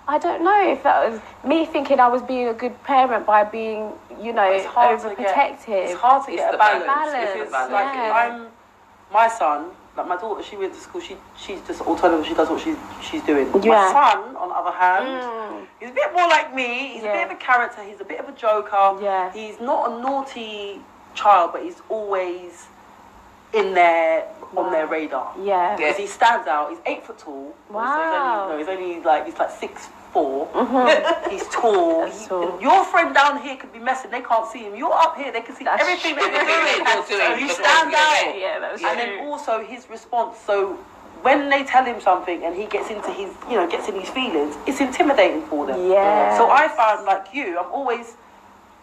I don't know if that was me thinking I was being a good parent by being, overprotective. It's hard to get a balance. It's I'm my son. Like my daughter, she went to school. She's just autonomous. She does what she's doing. My son, on the other hand, he's a bit more like me. He's a bit of a character. He's a bit of a joker. Yeah. He's not a naughty child, but he's always in there on their radar. Yeah. Because he stands out. He's 8 foot tall. Wow. So he's only like 6'4". He's tall. Your friend down here could be messing. They can't see him. You're up here. They can see everything that you're doing. So he stands out. Yeah, that's and then also his response. So when they tell him something and he gets into his, gets in his feelings, it's intimidating for them. Yeah. So I found, like you, I'm always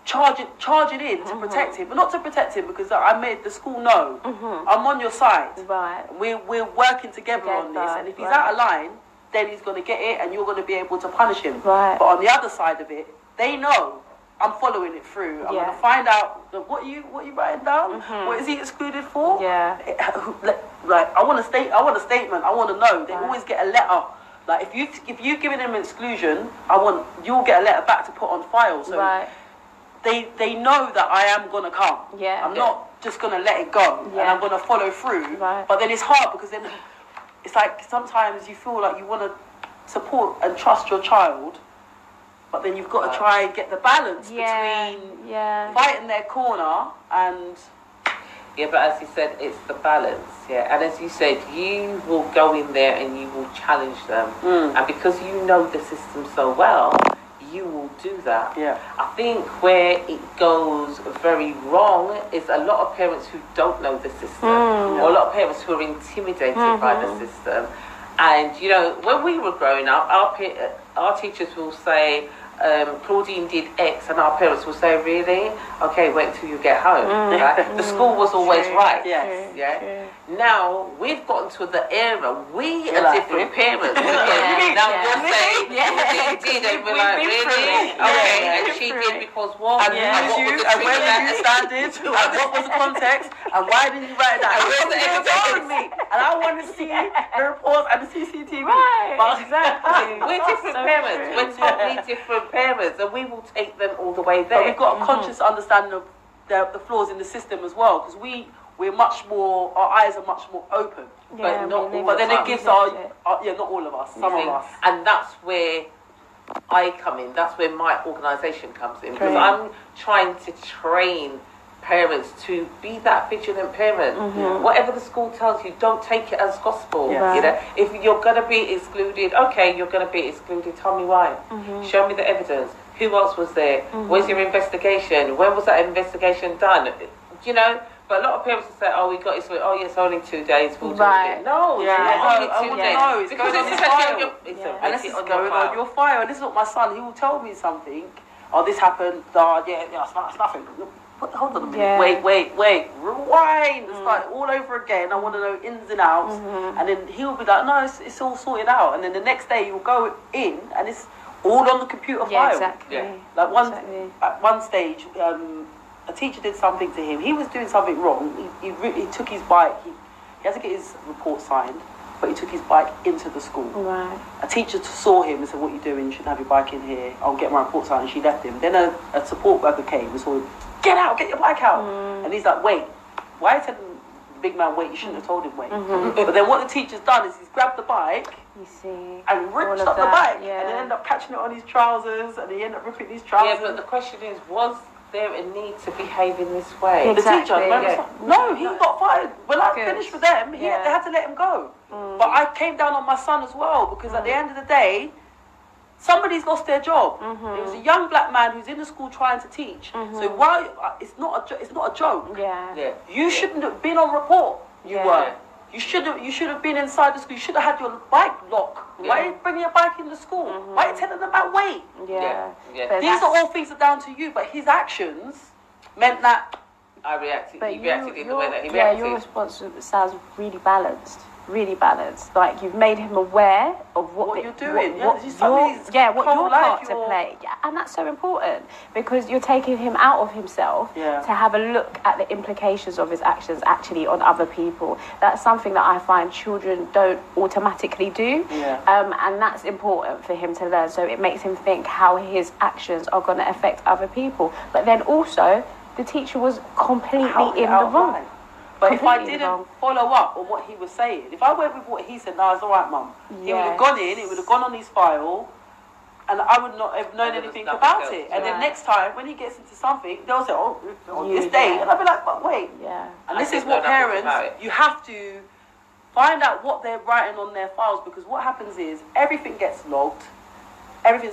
charging in to protect him, but not to protect him because I made the school know I'm on your side. Right. We're working together on this, and if he's out of line, then he's going to get it, and you're going to be able to punish him. Right. But on the other side of it, they know I'm following it through. I'm going to find out what you writing down. What is he excluded for? Yeah. Like I want a statement. I want to know. They always get a letter. Like if you've given him an exclusion, you'll get a letter back to put on file. So they know that I am going to come. Yeah. I'm not just going to let it go, and I'm going to follow through. Right. But then it's hard because then it's like sometimes you feel like you want to support and trust your child, but then you've got to try and get the balance between fighting their corner and... Yeah, but as you said, it's the balance, And as you said, you will go in there and you will challenge them. And because you know the system so well, you will do that. Yeah. I think where it goes very wrong is a lot of parents who don't know the system, or a lot of parents who are intimidated by the system. And, when we were growing up, our teachers will say, Claudine did X, and our parents will say, really? Okay, wait till you get home. Right? The school was always right. Yes. Yeah. Now we've gotten to the era we are different parents. Now you're saying she did, and we're like, really? Okay, and she did because what? And where were you standing? And what was the context? And why didn't you write that? And told me. And I want to see the reports and the CCTV. Right. But exactly. We're different parents. We're totally different parents, and we will take them all the way there. But we've got a conscious understanding of the flaws in the system as well, because we're much more, our eyes are much more open. But not all but then of it gives not all of us, some of us. And that's where I come in. That's where my organisation comes in, because I'm trying to train parents to be that vigilant parent. Whatever the school tells you, don't take it as gospel. If you're going to be excluded, okay, you're going to be excluded. Tell me why. Show me the evidence. Who else was there? Where's your investigation? When was that investigation done? But a lot of parents will say, "Oh, we got it. Oh, yes, only 2 days. We'll do it." No, only 2 days. No, it's because going on it's your file. and this is going on your file. And this is what my son. He will tell me something. Oh, this happened. It's nothing. Hold on a minute. Yeah. Wait. Rewind. Start all over again. I want to know ins and outs. And then he'll be like, "No, it's all sorted out." And then the next day you'll go in, and it's all on the computer file. Exactly. Like at one stage. A teacher did something to him. He was doing something wrong. He took his bike. He had to get his report signed, but he took his bike into the school. Right. A teacher saw him and said, "What are you doing? You shouldn't have your bike in here. I'll get my report signed." And she left him. Then a support worker came and saw him. "Get out! Get your bike out!" And he's like, "Wait, why are you telling the big man wait? You shouldn't have told him wait." But then what the teacher's done is he's grabbed the bike. You see. And ripped up the bike. And then ended up catching it on his trousers, and he ended up ripping his trousers. Yeah, but the question is, was there a need to behave in this way? Exactly. The teacher, no, he got fired. When I finished with them, they had to let him go. But I came down on my son as well, because at the end of the day, somebody's lost their job. There was a young black man who's in the school trying to teach. So while it's not a joke. You shouldn't have been on report. You were. You should have been inside the school. You should have had your bike locked. Why are you bringing your bike into school? Why are you telling them about wait? These are all things that are down to you, but his actions meant that he reacted in the way that he reacted. Your response sounds really balanced. really balanced. Like, you've made him aware of what you're doing. what your part to play. Yeah, and that's so important, because you're taking him out of himself to have a look at the implications of his actions actually on other people. That's something that I find children don't automatically do. And that's important for him to learn. So it makes him think how his actions are going to affect other people. But then also, the teacher was completely in the wrong. But if I didn't follow up on what he was saying, if I went with what he said, it's all right, Mum. He would have gone in, it would have gone on his file, and I would not have known anything about it. And then next time, when he gets into something, they'll say, on this day, and I'll be like, but wait. And this is what parents, you have to find out what they're writing on their files, because what happens is everything gets logged. Every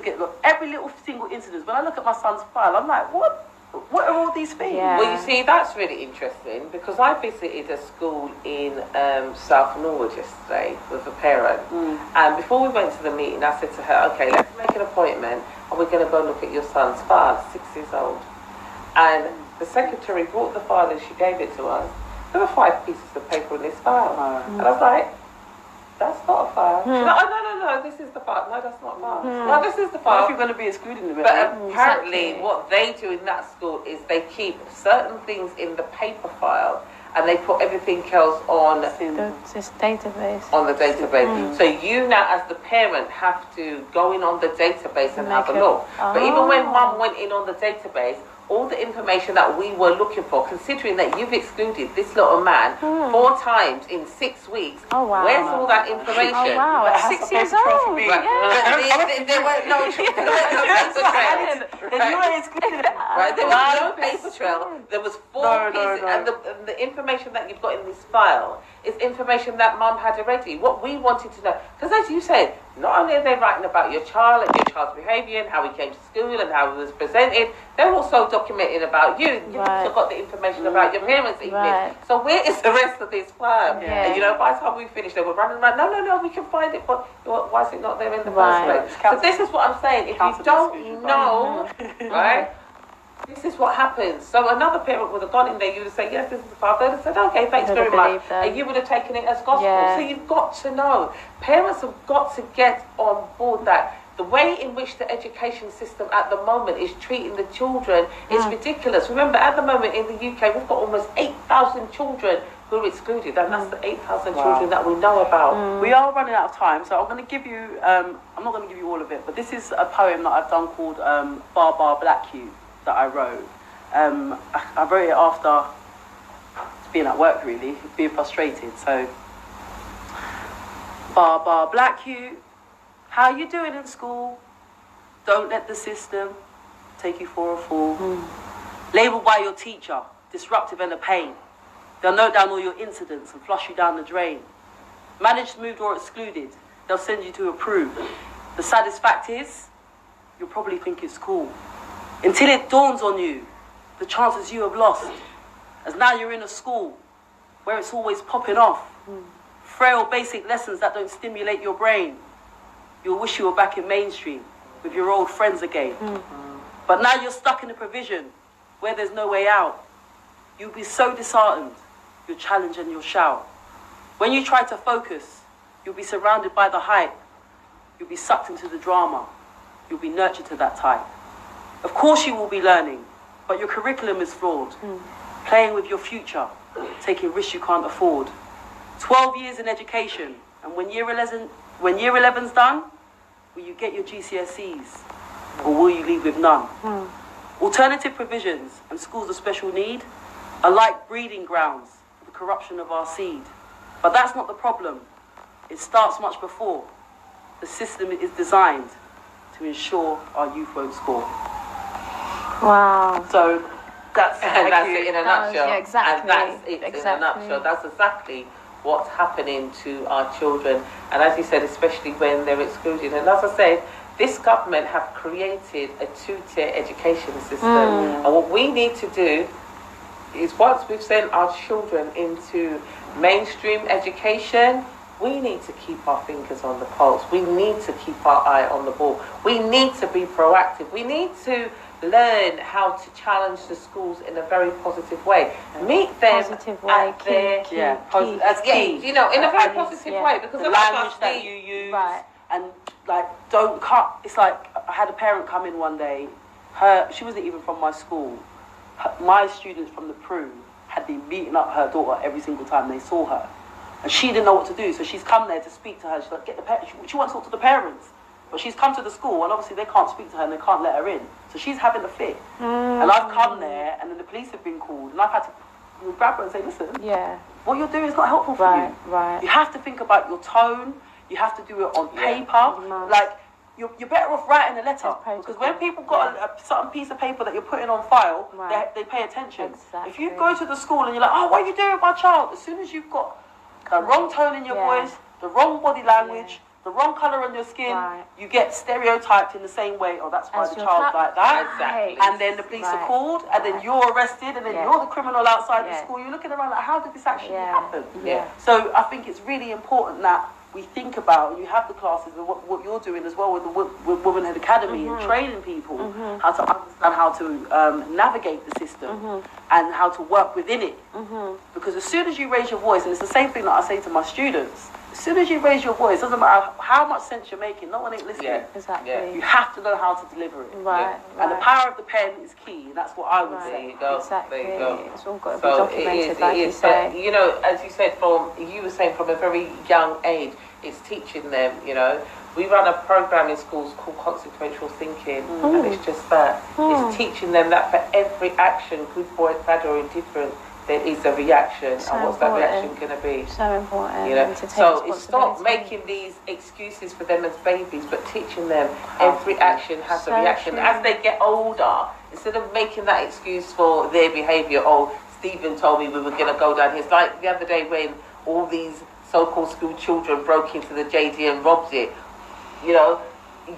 little single incident. When I look at my son's file, I'm like, what? What are all these things? Well, you see, that's really interesting, because I visited a school in South Norwood yesterday with a parent, and before we went to the meeting, I said to her, okay, let's make an appointment, and we're going to go look at your son's file, 6 years old. And the secretary brought the file and she gave it to us. There were 5 pieces of paper in this file. And I was like, that's not a file. She's like, no, this is the file. No, that's not a file. No, this is the file. If you're going to be excluding them. But apparently what they do in that school is they keep certain things in the paper file, and they put everything else on this database. On the database. So you now, as the parent, have to go in on the database and have a look. But even when Mum went in on the database, all the information that we were looking for, considering that you've excluded this little man 4 times in 6 weeks, where's all that information? At 6 years old. There were no paper trail. There was 4 pieces, and the information that you've got in this file is information that Mum had already. What we wanted to know, because as you said, not only are they writing about your child and your child's behaviour and how he came to school and how he was presented, they're also documenting about you. You've also got the information about your parents' evening. So where is the rest of this file? And by the time we finished, they were running around, no, we can find it, but why is it not there in the first place? So this is what I'm saying. If you don't know, this is what happens. So another parent would have gone in there, you would have said, yes, this is the file. They'd have said, okay, thanks very much. And you would have taken it as gospel. So you've got to know. Parents have got to get on board that. The way in which the education system at the moment is treating the children is ridiculous. Remember, at the moment in the UK, we've got almost 8,000 children who are excluded, and that's the 8,000 children that we know about. We are running out of time, so I'm going to give you, I'm not going to give you all of it, but this is a poem that I've done called Bar Bar Black You, that I wrote. I wrote it after being at work, really, being frustrated. So, Bar Bar Black You, how you doing in school? Don't let the system take you for a fool. Labelled by your teacher, disruptive and a pain. They'll note down all your incidents and flush you down the drain. Managed, moved or excluded, they'll send you to approve. The saddest fact is, you'll probably think it's cool. Until it dawns on you, the chances you have lost. As now you're in a school where it's always popping off. Frail basic lessons that don't stimulate your brain. You'll wish you were back in mainstream with your old friends again. But now you're stuck in a provision where there's no way out. You'll be so disheartened, you'll challenge and you'll shout. When you try to focus, you'll be surrounded by the hype. You'll be sucked into the drama. You'll be nurtured to that type. Of course you will be learning, but your curriculum is flawed. Playing with your future, taking risks you can't afford. 12 years in education, and when year 11's done, will you get your GCSEs, or will you leave with none? Alternative provisions and schools of special need are like breeding grounds for the corruption of our seed. But that's not the problem. It starts much before. The system is designed to ensure our youth won't score. Wow. So that's it in a nutshell. Exactly. And that's it in a nutshell. That's exactly what's happening to our children. And as you said, especially when they're excluded. And as I said, this government have created a 2-tier education system. And what we need to do is, once we've sent our children into mainstream education, we need to keep our fingers on the pulse. We need to keep our eye on the ball. We need to be proactive. We need to learn how to challenge the schools in a very positive way. Meet them Positive way, at their key. That's key. you know, in a very And positive way, because the a lot of language us that need- you use, Right. and like don't cut. It's like I had a parent come in one day. She wasn't even from my school. My students from the Pru had been beating up her daughter every single time they saw her, and she didn't know what to do. So she's come there to speak to her. She's like, get the she wants to talk to the parents. But she's come to the school, and obviously they can't speak to her and they can't let her in. So she's having a fit. And I've come there, and then the police have been called, and I've had to grab her and say, listen, what you're doing is not helpful for you. Right. You have to think about your tone. You have to do it on paper. Like, you're better off writing a letter. Because when people got a certain piece of paper that you're putting on file, they pay attention. Exactly. If you go to the school and you're like, oh, what are you doing with my child? As soon as you've got the wrong tone in your voice, the wrong body language, the wrong colour on your skin, you get stereotyped in the same way. Oh, that's why the child's like that. Exactly. And then the police are called, and then you're arrested, and then you're the criminal outside the school. You're looking around like, how did this actually happen? So I think it's really important that we think about, you have the classes, and what you're doing as well with the Womanhood Academy and training people how to understand how to navigate the system and how to work within it. Because as soon as you raise your voice, and it's the same thing that I say to my students, as soon as you raise your voice, doesn't matter how much sense you're making, no one ain't listening. Yeah, exactly. You have to know how to deliver it. Right. And the power of the pen is key, and that's what I would say. There you go. Exactly. There you go. It's all got to be So documented, like you but, say. you know, as you said, you were saying from a very young age, it's teaching them, you know. We run a program in schools called consequential thinking, and it's just that. It's teaching them that for every action, good, bad or indifferent, there is a reaction, So and what's that important. reaction going to be? So important. You know, to take so it's not responsibility. making these excuses for them as babies, but teaching them every action has a So reaction. true. As they get older, instead of making that excuse for their behaviour, oh, Stephen told me we were going to go down here. It's like the other day when all these so-called school children broke into the JD and robbed it. You know,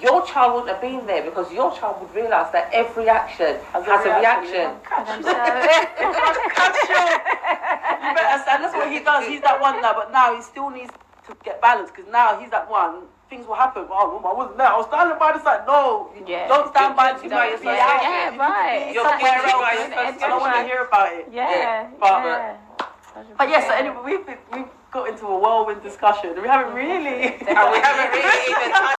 your child wouldn't have been there because your child would realise that every action has a reaction. And that's what he does. He's that one now, but now he still needs to get balance because now he's that one. Things will happen. Oh, I wasn't there. I was standing by the side. No, don't stand by the side. Somewhere else. I don't want to hear about it. But yes. So anyway, we've got into a whirlwind discussion. We haven't really. And we haven't really even